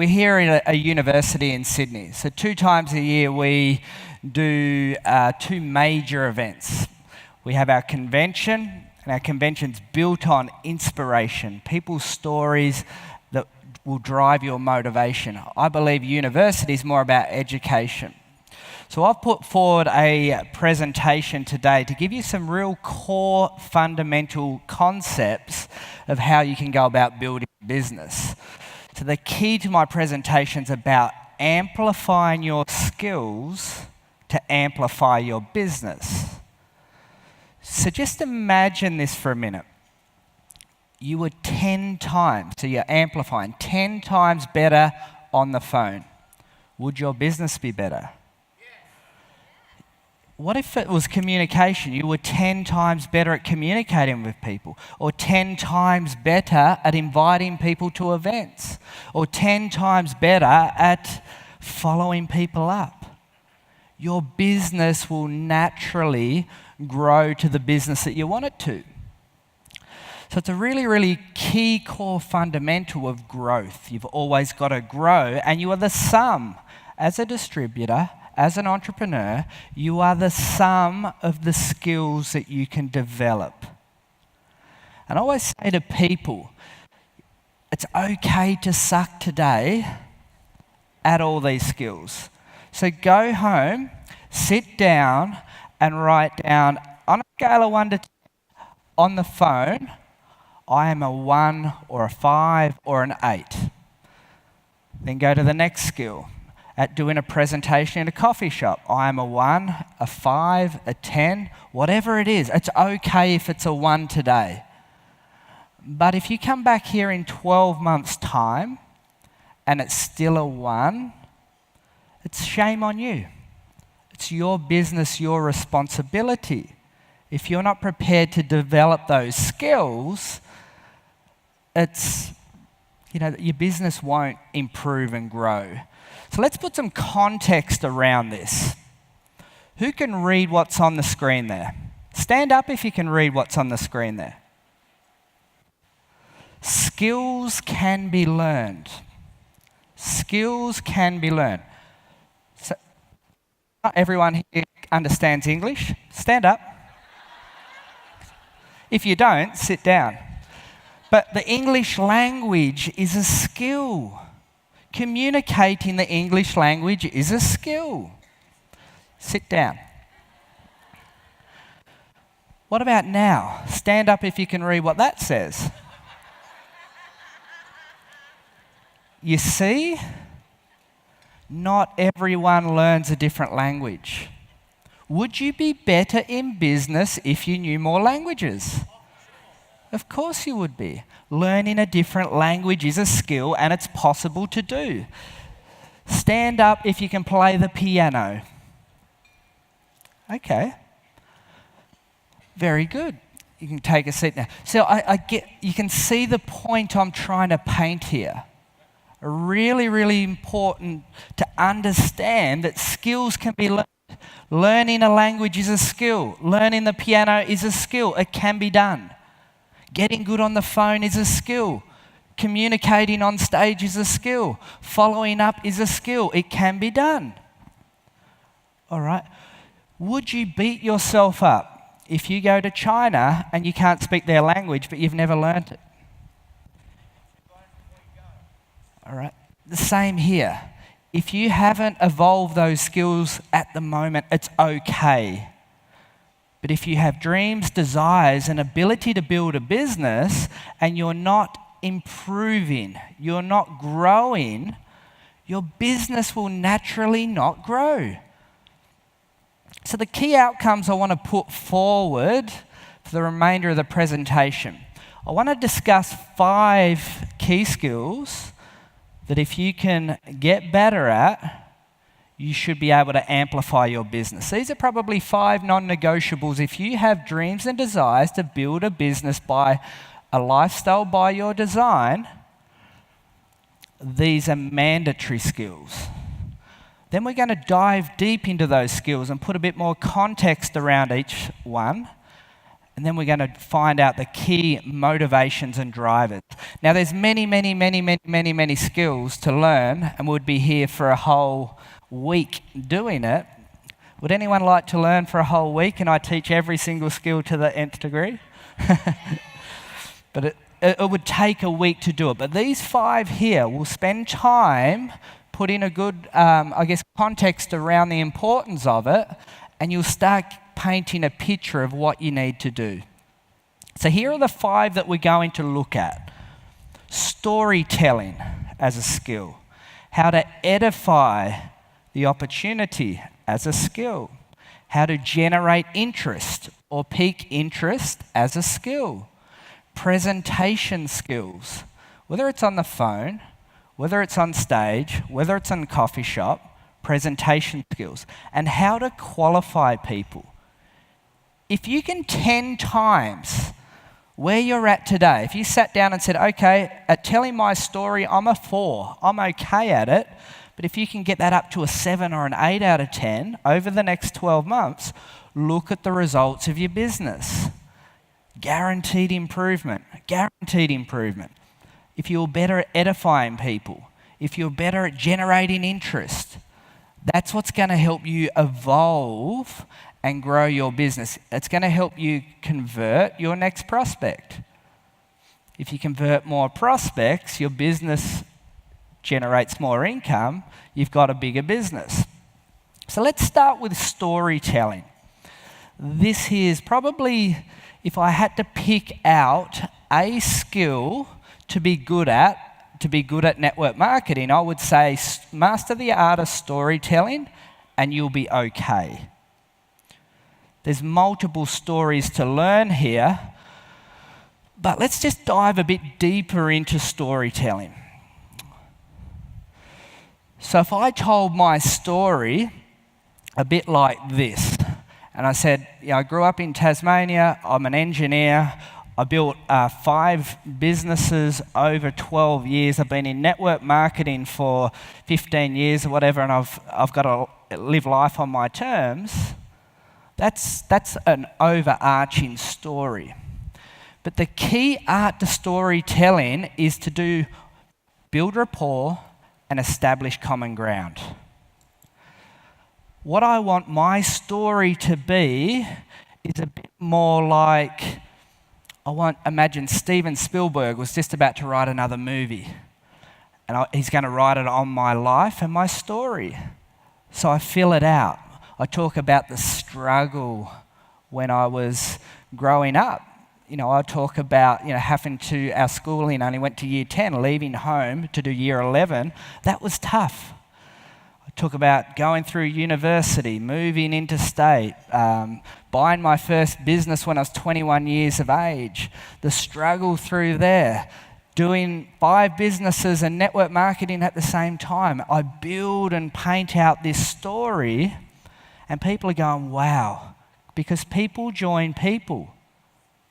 we're here at a university in Sydney. So 2 times a year we do 2 major events. We have our convention, and our convention's built on inspiration, people's stories that will drive your motivation. I believe university is more about education. So I've put forward a presentation today to give you some real core fundamental concepts of how you can go about building a business. So the key to my presentation is about amplifying your skills to amplify your business. So just imagine this for a minute. You were 10 times, so you're amplifying, 10 times better on the phone. Would your business be better? What if it was communication? You were 10 times better at communicating with people, or 10 times better at inviting people to events, or 10 times better at following people up. Your business will naturally grow to the business that you want it to. So it's a really, really key core fundamental of growth. You've always got to grow, and you are the sum. As a distributor, as an entrepreneur, you are the sum of the skills that you can develop. And I always say to people, it's okay to suck today at all these skills. So go home, sit down, and write down, on a scale of 1 to 10, on the phone, I am a 1 or a 5 or an 8. Then go to the next skill. At doing a presentation in a coffee shop, I am a 1, a 5, a 10, whatever it is. It's okay if it's a 1 today. But if you come back here in 12 months' time and it's still a 1, it's shame on you. It's your business, your responsibility. If you're not prepared to develop those skills, your business won't improve and grow. So let's put some context around this. Who can read what's on the screen there? Stand up if you can read what's on the screen there. Skills can be learned. Skills can be learned. So, not everyone here understands English. Stand up. If you don't, sit down. But the English language is a skill. Communicating the English language is a skill. Sit down. What about now? Stand up if you can read what that says. You see, not everyone learns a different language. Would you be better in business if you knew more languages? Of course you would be. Learning a different language is a skill, and it's possible to do. Stand up if you can play the piano. Okay. Very good. You can take a seat now. So you can see the point I'm trying to paint here. Really, really important to understand that skills can be learned. Learning a language is a skill. Learning the piano is a skill. It can be done. Getting good on the phone is a skill. Communicating on stage is a skill. Following up is a skill. It can be done. All right. Would you beat yourself up if you go to China and you can't speak their language but you've never learned it? All right. The same here. If you haven't evolved those skills at the moment, it's okay. But if you have dreams, desires, and ability to build a business and you're not improving, you're not growing, your business will naturally not grow. So the key outcomes I want to put forward for the remainder of the presentation. I want to discuss 5 key skills that if you can get better at, you should be able to amplify your business. These are probably 5 non-negotiables. If you have dreams and desires to build a business by a lifestyle by your design, these are mandatory skills. Then we're going to dive deep into those skills and put a bit more context around each one. And then we're going to find out the key motivations and drivers. Now, there's many skills to learn, and we'd be here for a whole week doing it. Would anyone like to learn for a whole week and I teach every single skill to the nth degree? But it would take a week to do it. But these 5 here will spend time putting a good, context around the importance of it, and you'll start painting a picture of what you need to do. So here are the 5 that we're going to look at. Storytelling as a skill. How to edify the opportunity as a skill. How to generate interest or pique interest as a skill. Presentation skills. Whether it's on the phone, whether it's on stage, whether it's in a coffee shop, presentation skills. And how to qualify people. If you can 10 times where you're at today, if you sat down and said, okay, at telling my story, I'm a 4, I'm okay at it, but if you can get that up to a 7 or an 8 out of 10 over the next 12 months, look at the results of your business. Guaranteed improvement, guaranteed improvement. If you're better at edifying people, if you're better at generating interest, that's what's going to help you evolve and grow your business. It's going to help you convert your next prospect. If you convert more prospects, your business generates more income, you've got a bigger business. So let's start with storytelling. This here is probably, if I had to pick out a skill to be good at network marketing, I would say master the art of storytelling and you'll be okay. There's multiple stories to learn here, but let's just dive a bit deeper into storytelling. So if I told my story a bit like this, and I said, I grew up in Tasmania, I'm an engineer, I built 5 businesses over 12 years, I've been in network marketing for 15 years or whatever, and I've got to live life on my terms. That's an overarching story. But the key art to storytelling is to build rapport and establish common ground. What I want my story to be is a bit more like, imagine Steven Spielberg was just about to write another movie. And he's going to write it on my life and my story. So I fill it out. I talk about the struggle when I was growing up. I talk about, having to, our schooling only went to year 10, leaving home to do year 11. That was tough. I talk about going through university, moving interstate, buying my first business when I was 21 years of age, the struggle through there, doing 5 businesses and network marketing at the same time. I build and paint out this story. And people are going, wow, because people join people.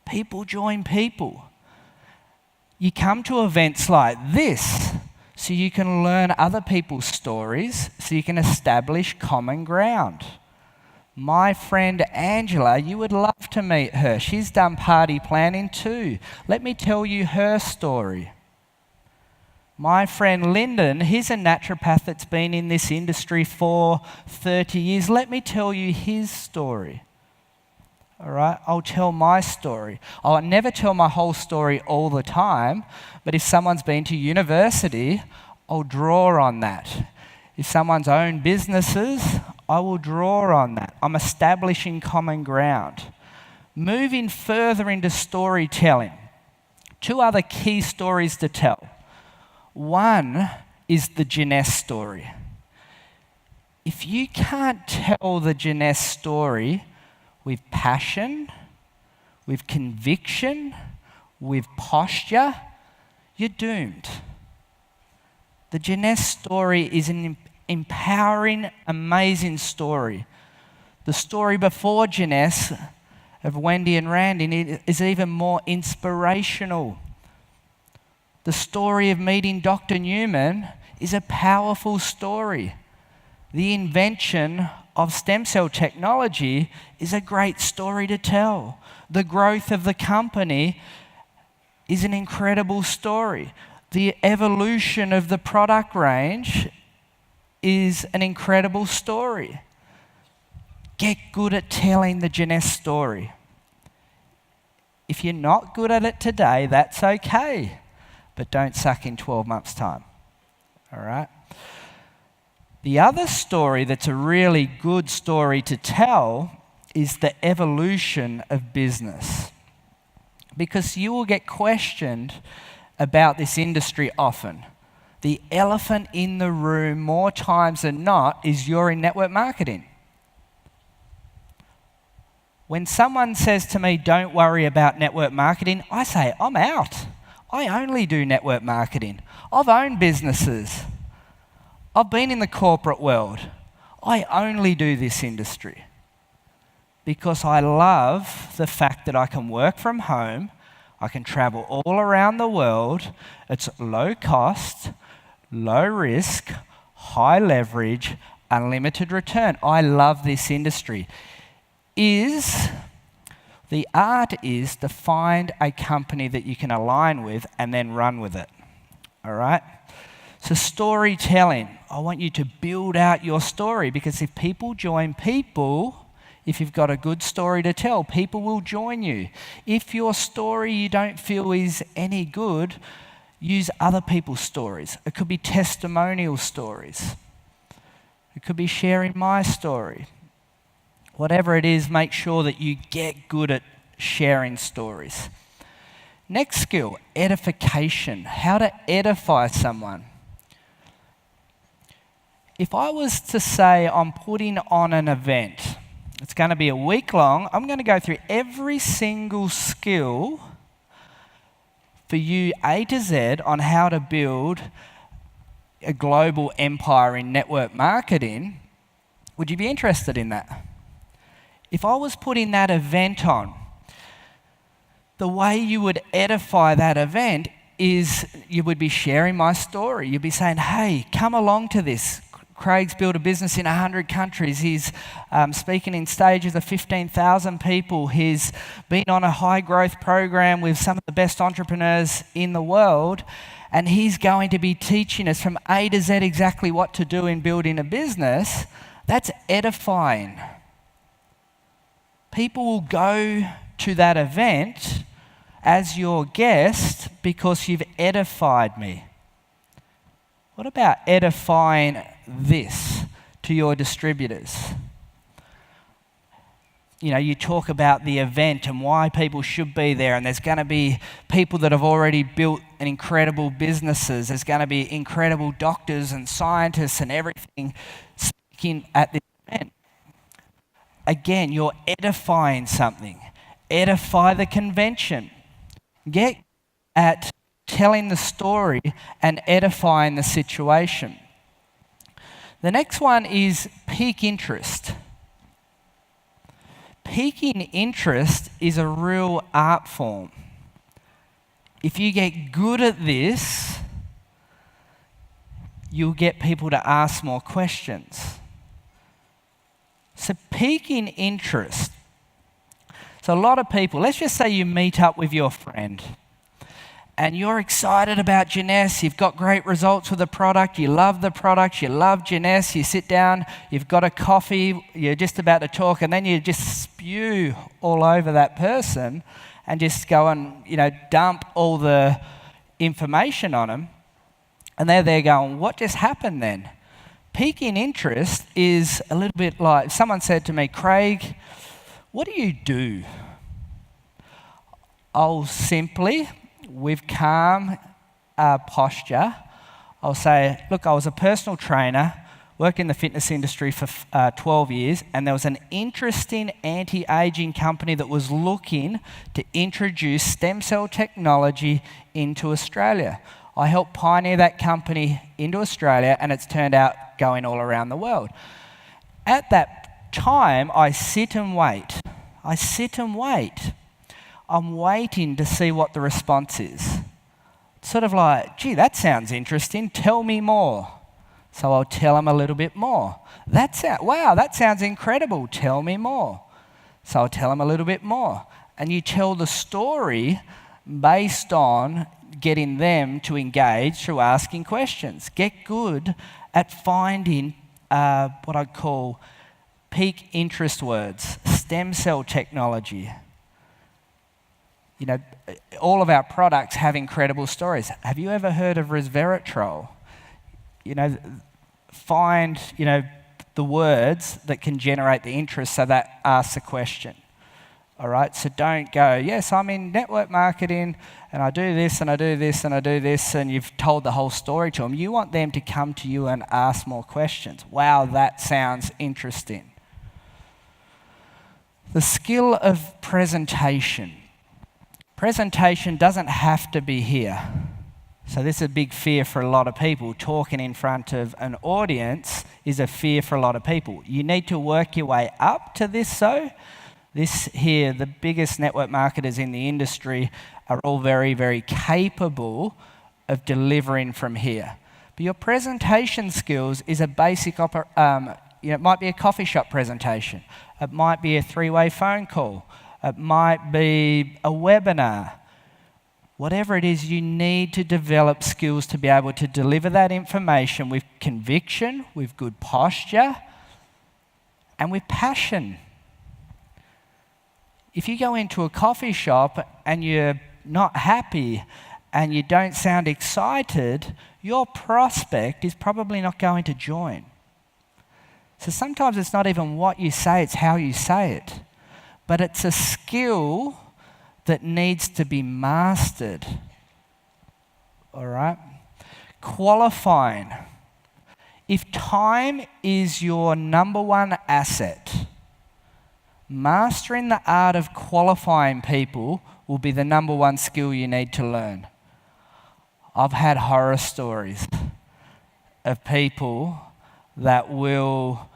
People join people. You come to events like this so you can learn other people's stories, so you can establish common ground. My friend Angela, you would love to meet her. She's done party planning too. Let me tell you her story. My friend Lyndon, he's a naturopath that's been in this industry for 30 years. Let me tell you his story. All right, I'll tell my story. I'll never tell my whole story all the time, but if someone's been to university, I'll draw on that. If someone's owned businesses, I will draw on that. I'm establishing common ground. Moving further into storytelling, 2 other key stories to tell. One is the Jeunesse story. If you can't tell the Jeunesse story with passion, with conviction, with posture, you're doomed. The Jeunesse story is an empowering, amazing story. The story before Jeunesse of Wendy and Randy is even more inspirational. The story of meeting Dr. Newman is a powerful story. The invention of stem cell technology is a great story to tell. The growth of the company is an incredible story. The evolution of the product range is an incredible story. Get good at telling the Jeunesse story. If you're not good at it today, that's okay, but don't suck in 12 months' time. All right? The other story that's a really good story to tell is the evolution of business. Because you will get questioned about this industry often. The elephant in the room, more times than not, is you're in network marketing. When someone says to me, don't worry about network marketing, I say, I'm out. I only do network marketing. I've owned businesses. I've been in the corporate world. I only do this industry because I love the fact that I can work from home, I can travel all around the world, it's low cost, low risk, high leverage, unlimited return. I love this industry. The art is to find a company that you can align with and then run with it. All right? So storytelling, I want you to build out your story, because if people join people, if you've got a good story to tell, people will join you. If your story you don't feel is any good, use other people's stories. It could be testimonial stories. It could be sharing my story. Whatever it is, make sure that you get good at sharing stories. Next skill, edification. How to edify someone. If I was to say I'm putting on an event, it's going to be a week long, I'm going to go through every single skill for you A to Z on how to build a global empire in network marketing. Would you be interested in that? If I was putting that event on, the way you would edify that event is you would be sharing my story. You'd be saying, hey, come along to this. Craig's built a business in 100 countries. He's speaking in stages of 15,000 people. He's been on a high growth program with some of the best entrepreneurs in the world. And he's going to be teaching us from A to Z exactly what to do in building a business. That's edifying. People will go to that event as your guest because you've edified me. What about edifying this to your distributors? You know, you talk about the event and why people should be there, and there's going to be people that have already built incredible businesses. There's going to be incredible doctors and scientists and everything speaking at this event. Again, you're edifying something. Edify the convention. Get at telling the story and edifying the situation. The next one is peak interest. Peaking interest is a real art form. If you get good at this, you'll get people to ask more questions. So peaking interest. So a lot of people, let's just say you meet up with your friend and you're excited about Jeunesse, you've got great results with the product, you love the product, you love Jeunesse, you sit down, you've got a coffee, you're just about to talk, and then you just spew all over that person and just go and, dump all the information on them. And they're there going, what just happened then? Peaking interest is a little bit like, someone said to me, Craig, what do you do? I'll simply, with calm posture, I'll say, look, I was a personal trainer, worked in the fitness industry for 12 years, and there was an interesting anti-aging company that was looking to introduce stem cell technology into Australia. I helped pioneer that company into Australia, and it's turned out going all around the world. At that time, I sit and wait. I'm waiting to see what the response is. Sort of like, gee, that sounds interesting. Tell me more. So I'll tell them a little bit more. Wow, that sounds incredible. Tell me more. So I'll tell them a little bit more. and you tell the story based on getting them to engage through asking questions. Get good at finding what I'd call peak interest words, stem cell technology. You know, all of our products have incredible stories. Have you ever heard of resveratrol? You know, find, the words that can generate the interest so that asks a question. All right, so don't go, yes, I'm in network marketing and I do this and I do this and I do this, and you've told the whole story to them. You want them to come to you and ask more questions. Wow, that sounds interesting. The skill of presentation. Presentation doesn't have to be here. So this is a big fear for a lot of people. Talking in front of an audience is a fear for a lot of people. You need to work your way up to this though. This here, the biggest network marketers in the industry are all very, very capable of delivering from here. But your presentation skills is a basic, it might be a coffee shop presentation. It might be a 3-way phone call. It might be a webinar. Whatever it is, you need to develop skills to be able to deliver that information with conviction, with good posture, and with passion. If you go into a coffee shop and you're not happy and you don't sound excited, your prospect is probably not going to join. So sometimes it's not even what you say, it's how you say it. But it's a skill that needs to be mastered. All right? Qualifying. If time is your number one asset, mastering the art of qualifying people will be the number one skill you need to learn. I've had horror stories of people that will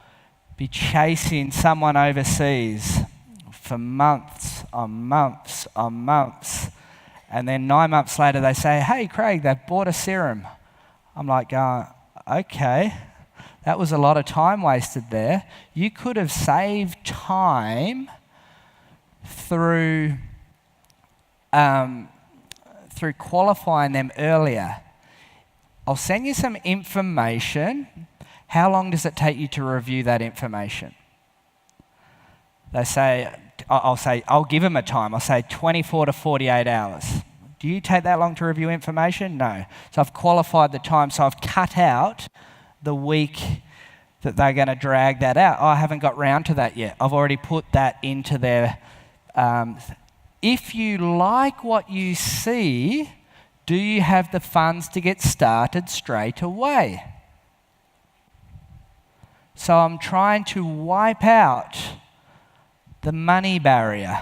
be chasing someone overseas for months on months on months. And then 9 months later they say, hey Craig, they've bought a serum. I'm like going, okay, that was a lot of time wasted there. You could have saved time through qualifying them earlier. I'll send you some information. How long does it take you to review that information? They say, I'll give them a time. I'll say 24 to 48 hours. Do you take that long to review information? No. So I've qualified the time, so I've cut out the week that they're going to drag that out. I haven't got round to that yet. I've already put that into their... if you like what you see, do you have the funds to get started straight away? So I'm trying to wipe out the money barrier.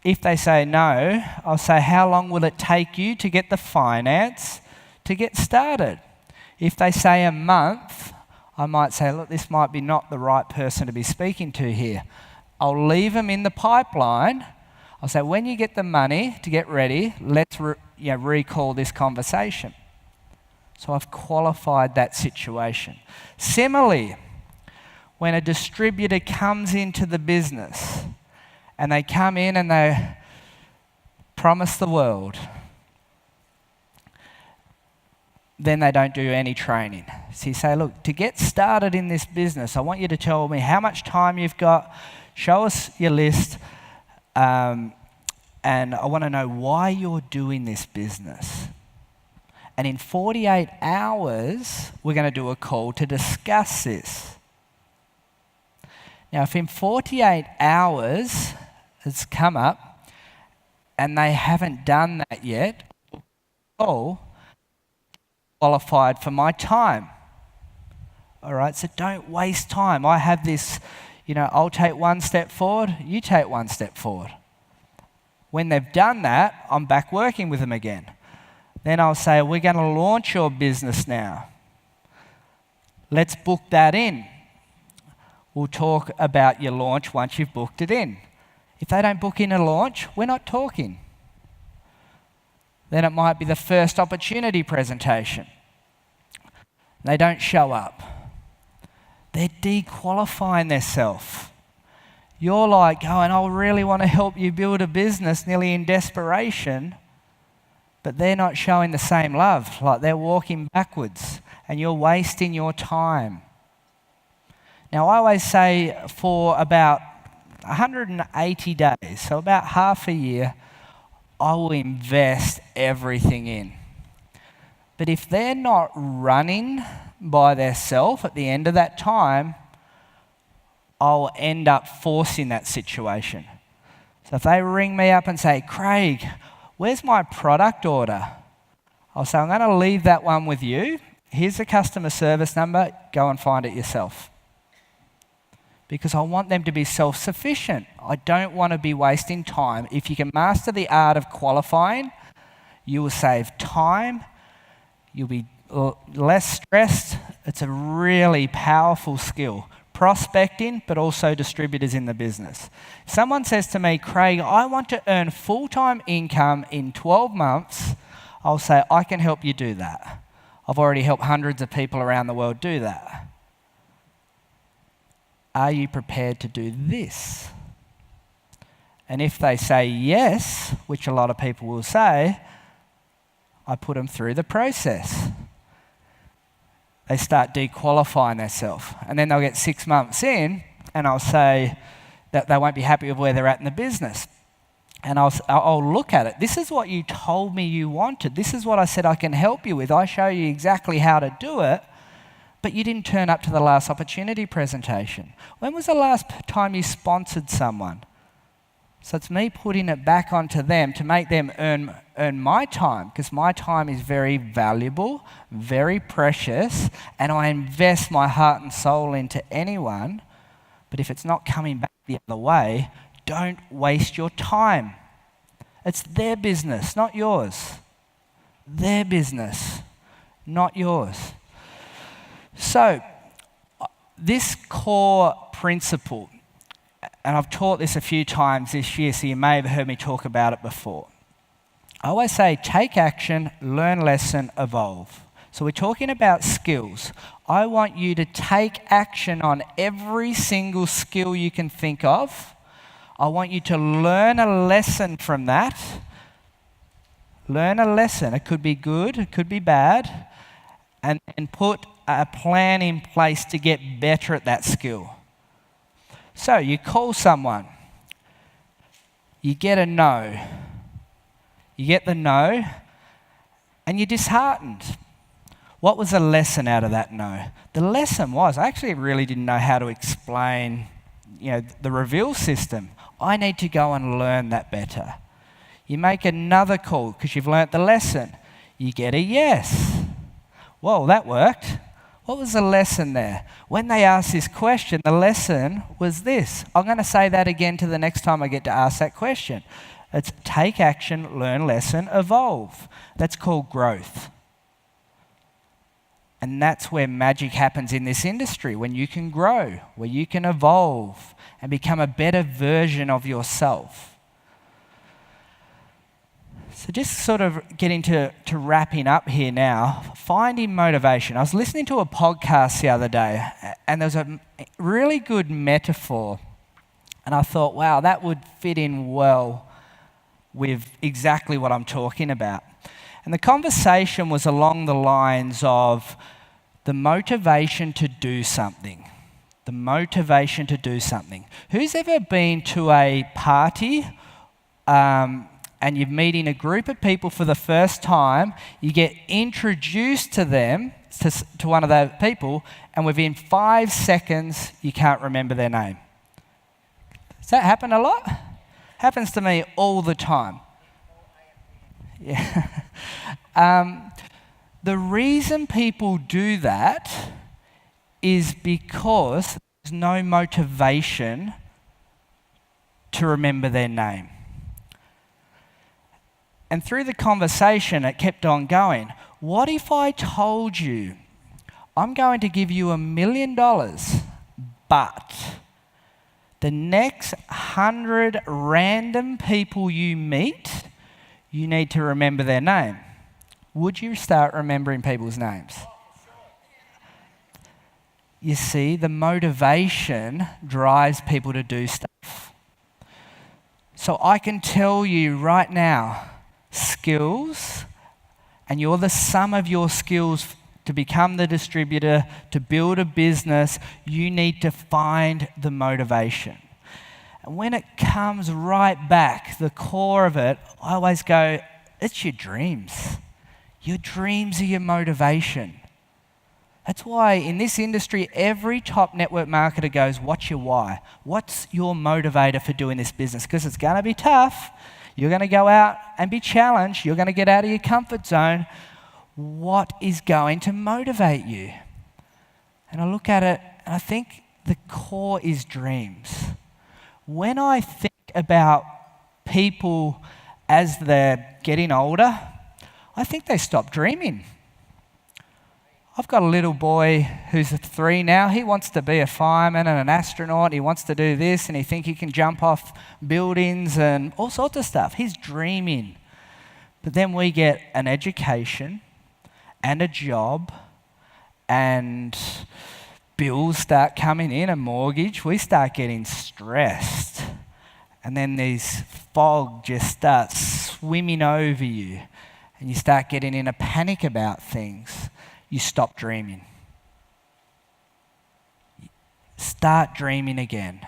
If they say no, I'll say, how long will it take you to get the finance to get started? If they say a month, I might say, look, this might be not the right person to be speaking to here. I'll leave them in the pipeline. I'll say, when you get the money to get ready, let's recall this conversation. So I've qualified that situation. Similarly, when a distributor comes into the business and they come in and they promise the world, then they don't do any training. So you say, look, to get started in this business, I want you to tell me how much time you've got, show us your list, and I want to know why you're doing this business. And in 48 hours, we're going to do a call to discuss this. Now, if in 48 hours it's come up and they haven't done that yet, oh, qualified for my time. All right, so don't waste time. I have this, I'll take one step forward, you take one step forward. When they've done that, I'm back working with them again. Then I'll say, we're going to launch your business now. Let's book that in. We'll talk about your launch once you've booked it in. If they don't book in a launch, we're not talking. Then it might be the first opportunity presentation. They don't show up. They're dequalifying themselves. You're like going, I really want to help you build a business, nearly in desperation, but they're not showing the same love. Like they're walking backwards and you're wasting your time. Now, I always say for about 180 days, so about half a year, I will invest everything in. But if they're not running by themselves at the end of that time, I'll end up forcing that situation. So if they ring me up and say, Craig, where's my product order? I'll say, I'm going to leave that one with you. Here's the customer service number. Go and find it yourself. Because I want them to be self-sufficient. I don't want to be wasting time. If you can master the art of qualifying, you will save time. You'll be less stressed. It's a really powerful skill. Prospecting, but also distributors in the business. If someone says to me, Craig, I want to earn full-time income in 12 months, I'll say, I can help you do that. I've already helped hundreds of people around the world do that. Are you prepared to do this? And if they say yes, which a lot of people will say, I put them through the process. They start dequalifying themselves. And then they'll get 6 months in, and I'll say that they won't be happy with where they're at in the business. And I'll look at it. This is what you told me you wanted. This is what I said I can help you with. I show you exactly how to do it. But you didn't turn up to the last opportunity presentation. When was the last time you sponsored someone? So it's me putting it back onto them to make them earn my time, because my time is very valuable, very precious, and I invest my heart and soul into anyone. But if it's not coming back the other way, don't waste your time. It's their business, not yours. Their business, not yours. So, this core principle, and I've taught this a few times this year, so you may have heard me talk about it before. I always say, take action, learn lesson, evolve. So we're talking about skills. I want you to take action on every single skill you can think of. I want you to learn a lesson from that. Learn a lesson. It could be good, it could be bad, and put a plan in place to get better at that skill. So you call someone, you get a no. You get the no, and you're disheartened. What was the lesson out of that no? The lesson was, I actually really didn't know how to explain, the reveal system. I need to go and learn that better. You make another call because you've learnt the lesson. You get a yes. Whoa, that worked. What was the lesson there? When they asked this question, the lesson was this. I'm going to say that again to the next time I get to ask that question. It's take action, learn lesson, evolve. That's called growth. And that's where magic happens in this industry, when you can grow, where you can evolve and become a better version of yourself. So just sort of getting to wrapping up here now, finding motivation. I was listening to a podcast the other day, and there was a really good metaphor, and I thought, wow, that would fit in well with exactly what I'm talking about. And the conversation was along the lines of the motivation to do something. The motivation to do something. Who's ever been to a party and you're meeting a group of people for the first time, you get introduced to them, to one of those people, and within 5 seconds, you can't remember their name? Does that happen a lot? Happens to me all the time. Yeah. The reason people do that is because there's no motivation to remember their name. And through the conversation, it kept on going. What if I told you, I'm going to give you $1 million, but the next 100 random people you meet, you need to remember their name? Would you start remembering people's names? You see, the motivation drives people to do stuff. So I can tell you right now, skills, and you're the sum of your skills to become the distributor, to build a business, you need to find the motivation. And when it comes right back, the core of it, I always go, it's your dreams. Your dreams are your motivation. That's why in this industry, every top network marketer goes, what's your why? What's your motivator for doing this business? Because it's going to be tough. You're going to go out and be challenged. You're going to get out of your comfort zone. What is going to motivate you? And I look at it and I think the core is dreams. When I think about people as they're getting older, I think they stop dreaming. I've got a little boy who's 3 now. He wants to be a fireman and an astronaut. He wants to do this and he thinks he can jump off buildings and all sorts of stuff. He's dreaming. But then we get an education and a job and bills start coming in, a mortgage. We start getting stressed. And then these fog just starts swimming over you and you start getting in a panic about things. You stop dreaming. Start dreaming again.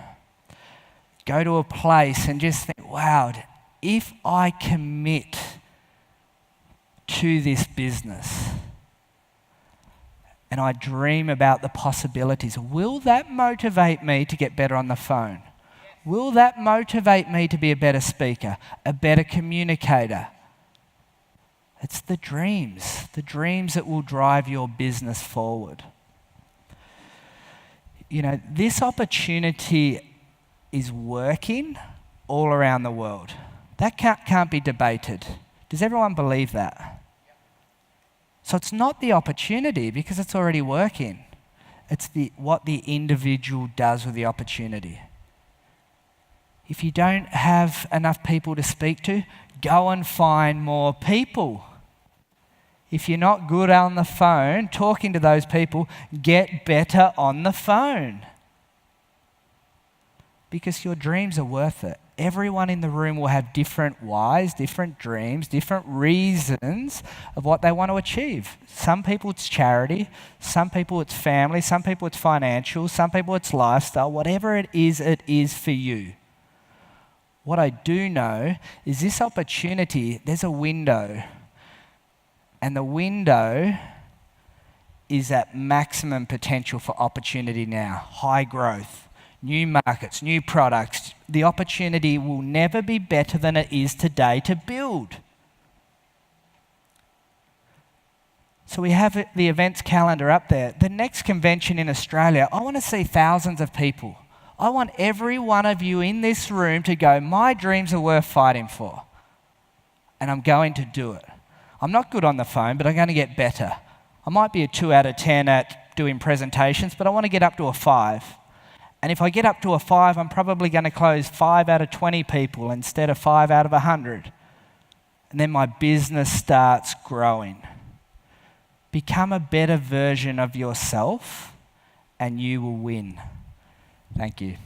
Go to a place and just think, wow, if I commit to this business and I dream about the possibilities, will that motivate me to get better on the phone? Will that motivate me to be a better speaker, a better communicator? It's the dreams that will drive your business forward. You know, this opportunity is working all around the world. That can't be debated. Does everyone believe that? So it's not the opportunity because it's already working. It's what the individual does with the opportunity. If you don't have enough people to speak to, go and find more people. If you're not good on the phone, talking to those people, get better on the phone. Because your dreams are worth it. Everyone in the room will have different whys, different dreams, different reasons of what they want to achieve. Some people it's charity, some people it's family, some people it's financial, some people it's lifestyle. Whatever it is for you. What I do know is this opportunity, there's a window. And the window is at maximum potential for opportunity now. High growth, new markets, new products. The opportunity will never be better than it is today to build. So we have the events calendar up there. The next convention in Australia, I want to see thousands of people. I want every one of you in this room to go, my dreams are worth fighting for. And I'm going to do it. I'm not good on the phone, but I'm going to get better. I might be a 2 out of 10 at doing presentations, but I want to get up to a 5. And if I get up to a 5, I'm probably going to close 5 out of 20 people instead of 5 out of 100. And then my business starts growing. Become a better version of yourself and you will win. Thank you.